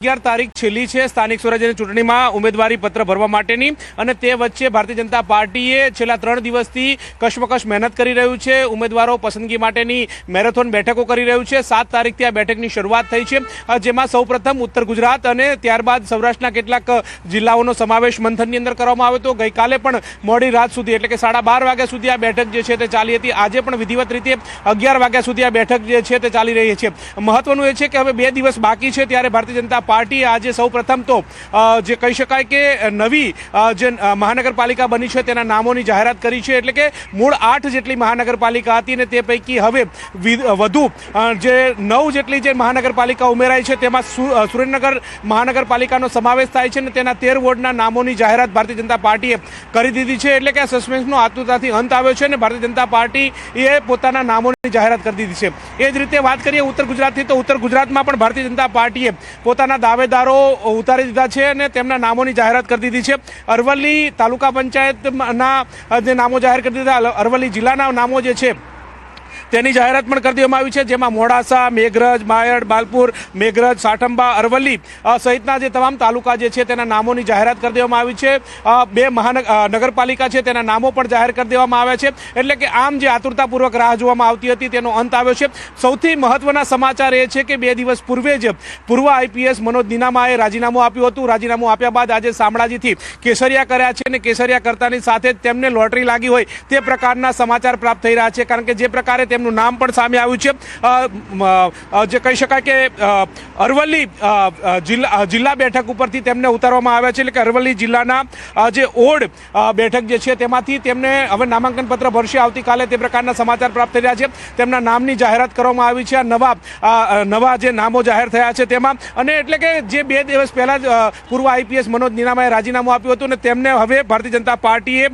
11 તારીખ છેલ્લી છે સ્થાનિક સ્વરાજ્યની ચૂંટણીમાં ઉમેદવારી પત્ર ભરવા માટેની અને તે વચ્ચે ભારતીય જનતા પાર્ટીએ છેલ્લા 3 દિવસથી કશમકશ મહેનત કરી રહ્યું છે। ઉમેદવારો પસંદગી માટેની મેરેથોન બેઠકો કરી રહ્યું છે। 7 તારીખથી આ બેઠકની શરૂઆત થઈ છે, જેમાં સૌપ્રથમ ઉત્તર ગુજરાત અને ત્યારબાદ સૌરાષ્ટ્રના કેટલાક જિલ્લાઓનો સમાવેશ મંથનની અંદર કરવામાં આવ્યો હતો। ગઈકાલે પણ મોડી રાત સુધી એટલે કે 12:30 વાગ્યા સુધી આ બેઠક જે છે તે ચાલી હતી। આજે પણ વિધિવત રીતે 11 વાગ્યા સુધી આ બેઠક જે છે તે ચાલી રહી છે। મહત્વનું એ છે કે હવે 2 દિવસ બાકી છે, ત્યારે ભારતીય જનતા પાર્ટી આજે સૌપ્રથમ તો જે કહી શકાય કે નવી જે મહાનગરપાલિકા બની છે તેના નામોની જાહેરાત કરી છે। એટલે કે મૂળ 8 જેટલી મહાનગરપાલિકા હતી અને તે પૈકી હવે વધુ જે 9 જેટલી જે મહાનગરપાલિકા ઉમેરાઈ છે, તેમાં સુરેન્દ્રનગર મહાનગરપાલિકાનો સમાવેશ થાય છે અને તેના 13 વોર્ડના નામોની જાહેરાત ભારતીય જનતા પાર્ટીએ કરી દીધી છે। એટલે કે આ સસ્પેન્સનો આતુરતાથી અંત આવ્યો છે અને ભારતીય જનતા પાર્ટીએ પોતાના નામોની જાહેરાત કરી દીધી છે। એ જ રીતે વાત કરીએ ઉત્તર ગુજરાતથી, તો ઉત્તર ગુજરાતમાં પણ ભારતીય જનતા પાર્ટીએ પોતાના દાવેદારો ઉતારી દીધા છે અને તેમના નામોની જાહેરાત કરી દીધી છે। અરવલ્લી તાલુકા પંચાયતના જે નામો જાહેર કરી દીધા, અરવલ્લી જિલ્લાના નામો જે છે તેની જાહેરાત પણ કરી દેવામાં આવી છે, જેમાં મોડાસા, મેઘરજ, માયડ, બાલપુર, મેઘરજ, સાઠંબા, અરવલ્લી સહિતના જે તમામ તાલુકા જે છે તેના નામોની જાહેરાત કરી દેવામાં આવી છે। 2 નગરપાલિકા છે તેના નામો પણ જાહેર કરી દેવામાં આવ્યા છે। એટલે કે આમ જે આતુરતાપૂર્વક રાહ જોવામાં આવતી હતી તેનો અંત આવ્યો છે। સૌથી મહત્વના સમાચાર એ છે કે 2 દિવસ પૂર્વે જ પૂર્વ આઈપીએસ મનોજ નીનામાએ રાજીનામું આપ્યું હતું। રાજીનામું આપ્યા બાદ આજે શામળાજીથી કેસરિયા કર્યા છે અને કેસરિયા કરતાની સાથે જ તેમને લોટરી લાગી હોય તે પ્રકારના સમાચાર પ્રાપ્ત થઈ રહ્યા છે, કારણ કે જે પ્રકારે તેમનું નામ પણ સામે આવ્યું છે। જે કહી શકાય કે અરવલ્લી જિલ્લા બેઠક ઉપરથી તેમને ઉતારવામાં આવ્યા છે। એટલે કે અરવલ્લી જિલ્લાના જે ઓડ બેઠક જે છે તેમાંથી તેમને હવે નામાંકન પત્ર ભરશે આવતીકાલે, તે પ્રકારના સમાચાર પ્રાપ્ત થઈ રહ્યા છે। તેમના નામની જાહેરાત કરવામાં આવી છે આ નવા જે નામો જાહેર થયા છે તેમાં। અને એટલે કે જે 2 દિવસ પહેલા જ પૂર્વ આઈપીએસ મનોજ નીનામાએ રાજીનામું આપ્યું હતું અને તેમને હવે ભારતીય જનતા પાર્ટીએ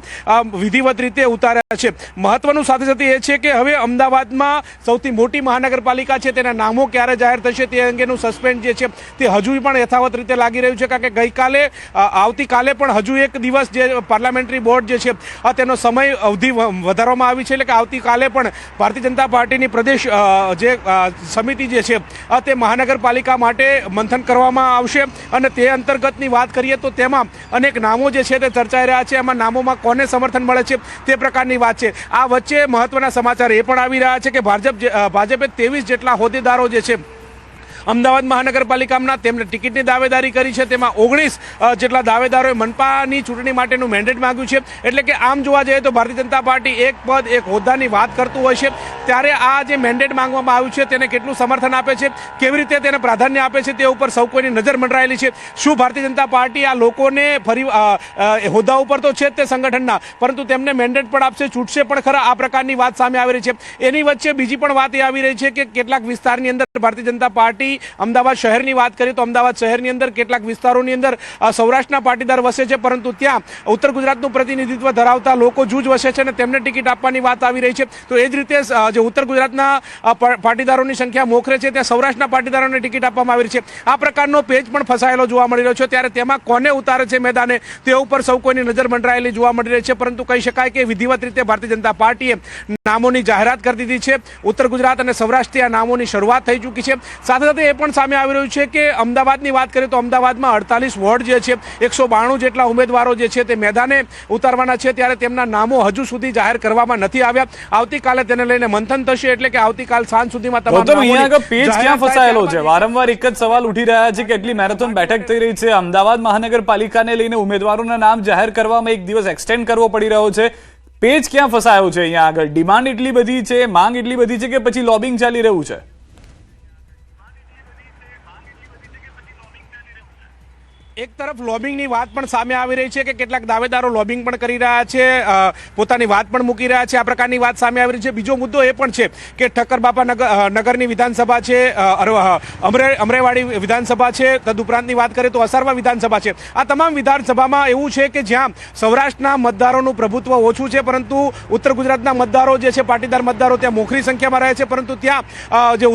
વિધિવત રીતે ઉતાર્યા છે। મહત્વનું સાથે સાથે એ છે કે હવે અમદાવાદમાં સૌથી મોટી મહાનગરપાલિકા છે તેના નામો ક્યારે જાહેર થશે તે અંગેનું સસ્પેન્સ જે છે તે હજુ પણ યથાવત રીતે લાગી રહ્યું છે, કારણ કે ગઈકાલે આવતીકાલે પણ હજુ એક દિવસ જે પાર્લામેન્ટરી બોર્ડ જે છે તેનો સમય અવધિ વધારવામાં આવી છે। એટલે કે આવતીકાલે પણ ભારતીય જનતા પાર્ટીની પ્રદેશ જે સમિતિ જે છે તે મહાનગરપાલિકા માટે મંથન કરવામાં આવશે અને તે અંતર્ગતની વાત કરીએ તો તેમાં અનેક નામો જે છે તે ચર્ચાઈ રહ્યા છે। એમાં નામોમાં કોને સમર્થન મળે છે તે પ્રકારની વાત છે। આ વચ્ચે મહત્વના સમાચાર એ પણ આવી રહ્યા છે કે ભાજપે 23 જેટલા હોદ્દેદારો જે છે અમદાવાદ મહાનગરપાલિકામાં તેમને ટિકિટની દાવેદારી કરી છે, તેમાં 19 જેટલા દાવેદારોએ મનપાની ચૂંટણી માટેનું મેન્ડેટ માંગ્યું છે। એટલે કે આમ જોવા જઈએ તો ભારતીય જનતા પાર્ટી એક પદ એક હોદ્દાની વાત કરતું હોય છે, ત્યારે આ જે મેન્ડેટ માંગવામાં આવ્યું છે તેને કેટલું સમર્થન આપે છે, કેવી રીતે તેને પ્રાધાન્ય આપે છે તે ઉપર સૌ કોઈની નજર મંડરાયેલી છે। શું ભારતીય જનતા પાર્ટી આ લોકોને ફરી હોદ્દા ઉપર તો છે જ તે સંગઠનના, પરંતુ તેમને મેન્ડેટ પણ આપશે, છૂટશે પણ ખરા, આ પ્રકારની વાત સામે આવી રહી છે। એની વચ્ચે બીજી પણ વાત એ આવી રહી છે કે કેટલાક વિસ્તારની અંદર ભારતીય જનતા પાર્ટી અમદાવાદ શહેરની વાત કરીએ તો અમદાવાદ શહેરની અંદર કેટલાક વિસ્તારોની અંદર સૌરાષ્ટ્રના પાટીદાર વસે છે, પરંતુ ત્યાં ઉત્તર ગુજરાતનું પ્રતિનિધિત્વ ધરાવતા લોકો જૂજ વસે છે અને તેમને ટિકિટ આપવાની વાત આવી રહી છે। તો એ જ રીતે જે ઉત્તર ગુજરાતના પાટીદારોની સંખ્યા મોખરે છે, ત્યાં સૌરાષ્ટ્રના પાટીદારોને ટિકિટ આપવામાં આવી રહી છે। આ પ્રકારનો પેજ પણ ફસાયેલો જોવા મળી રહ્યો છે, ત્યારે તેમાં કોને ઉતારે છે મેદાને તે ઉપર સૌ કોઈની નજર મંડરાયેલી જોવા મળી રહી છે। પરંતુ કહી શકાય કે વિધિવત રીતે ભારતીય જનતા પાર્ટીએ નામોની જાહેરાત કરી દીધી છે। ઉત્તર ગુજરાત અને સૌરાષ્ટ્રથી આ નામોની શરૂઆત થઈ ચૂકી છે। સાથે સાથે એ પણ સામે આવી રહ્યું છે કે અમદાવાદની વાત કરીએ તો અમદાવાદમાં 48 વોર્ડ જે છે 192 જેટલા ઉમેદવારો જે છે તે મેદાને ઉતારવાના છે, ત્યારે તેમના નામો હજુ સુધી જાહેર કરવામાં નથી આવ્યા। આવતીકાલે તેને લઈને મંથન થશે, એટલે કે આવતીકાલ સાંજ સુધીમાં તમામ પેજ ક્યાં ફસાયેલો છે? વારંવાર એક જ સવાલ ઉઠી રહ્યા છે કે એટલી મેરેથોન બેઠક થઈ રહી છે, અમદાવાદ મહાનગરપાલિકાને લઈને ઉમેદવારોના નામ જાહેર કરવામાં એક દિવસ એક્સટેન્ડ કરવો પડી રહ્યો છે, પેજ ક્યાં ફસાયો છે? અહીંયા આગળ ડિમાન્ડ એટલી બધી છે, માંગ એટલી બધી છે કે પછી લોબિંગ ચાલી રહ્યું છે? એક તરફ લોબિંગની વાત પણ સામે આવી રહી છે કે કેટલાક દાવેદારો લોબિંગ પણ કરી રહ્યા છે, પોતાની વાત પણ મૂકી રહ્યા છે, આ પ્રકારની વાત સામે આવી રહી છે। બીજો મુદ્દો એ પણ છે કે ઠક્કરબાપા નગરની વિધાનસભા છે, અમરેવાડી વિધાનસભા છે, તદુપરાંતની વાત કરીએ તો અસારવા વિધાનસભા છે। આ તમામ વિધાનસભામાં એવું છે કે જ્યાં સૌરાષ્ટ્રના મતદારોનું પ્રભુત્વ ઓછું છે, પરંતુ ઉત્તર ગુજરાતના મતદારો જે છે પાટીદાર મતદારો ત્યાં મોખરી સંખ્યામાં રહે છે, પરંતુ ત્યાં જે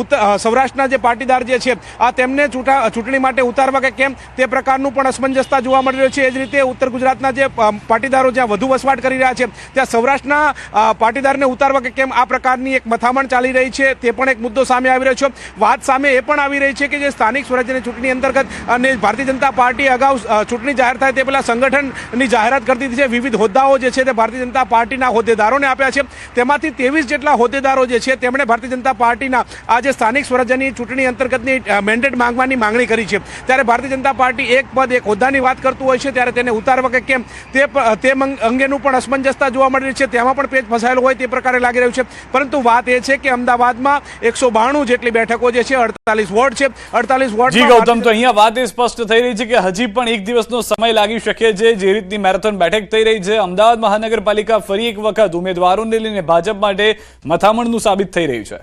સૌરાષ્ટ્રના જે પાટીદાર જે છે તેમને ચૂંટણી માટે ઉતારવા કે કેમ તે પ્રકારનું અંગેનું પણ અસમંજસતા જોવા મળી રહ્યું છે. એ જ રીતે ઉત્તર ગુજરાતના જે પાટીદારો જ્યાં વધુ વસવાટ કરી રહ્યા છે ત્યાં સૌરાષ્ટ્રના પાટીદારને ઉતારવા કે કેમ આ પ્રકારની એક મથામણ ચાલી રહી છે તે પણ એક મુદ્દો સામે આવી રહ્યો છે. વાત સામે એ પણ આવી રહી છે કે જે સ્થાનિક સ્વરાજ્યની ચૂંટણી અંતર્ગત અને ભારતીય જનતા પાર્ટી અગાઉ ચૂંટણી જાહેર થાય તે પહેલા સંગઠનની જાહેરાત કરતી હતી. વિવિધ હોદ્દાઓ જે છે તે ભારતીય જનતા પાર્ટીના હોદ્દેદારોને આપ્યા છે. તેમાંથી 23 જેટલા હોદ્દેદારો જે છે તેમણે ભારતીય જનતા પાર્ટીના આ જે સ્થાનિક સ્વરાજ્યની ચૂંટણી અંતર્ગતની મેન્ડેટ માંગવાની માંગણી કરી છે. ત્યારે ભારતીય જનતા પાર્ટી એક પદ એક હોદ્દાની વાત કરતું હોય છે ત્યારે તેને ઉતારવા કે કેમ તે અંગેનું પણ અસમંજસતા જોવા મળી રહી છે. તેમાં પણ પેચ ફસાયેલો હોય તે પ્રકારે લાગી રહ્યું છે. પરંતુ વાત એ છે કે અમદાવાદમાં 192 જેટલી બેઠકો જે છે 48 વોર્ડ છે. 48 વોર્ડ જી ગૌતમ, તો અહીંયા વાત એ સ્પષ્ટ થઈ રહી છે કે હજી પણ એક દિવસનો સમય લાગી શકે છે. જે રીતની મેરેથોન બેઠક થઈ રહી છે, અમદાવાદ મહાનગરપાલિકા ફરી એક વખત ઉમેદવારોને લઈને ભાજપ માટે મથામણનું સાબિત થઈ રહ્યું છે.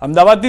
અમદાવાદની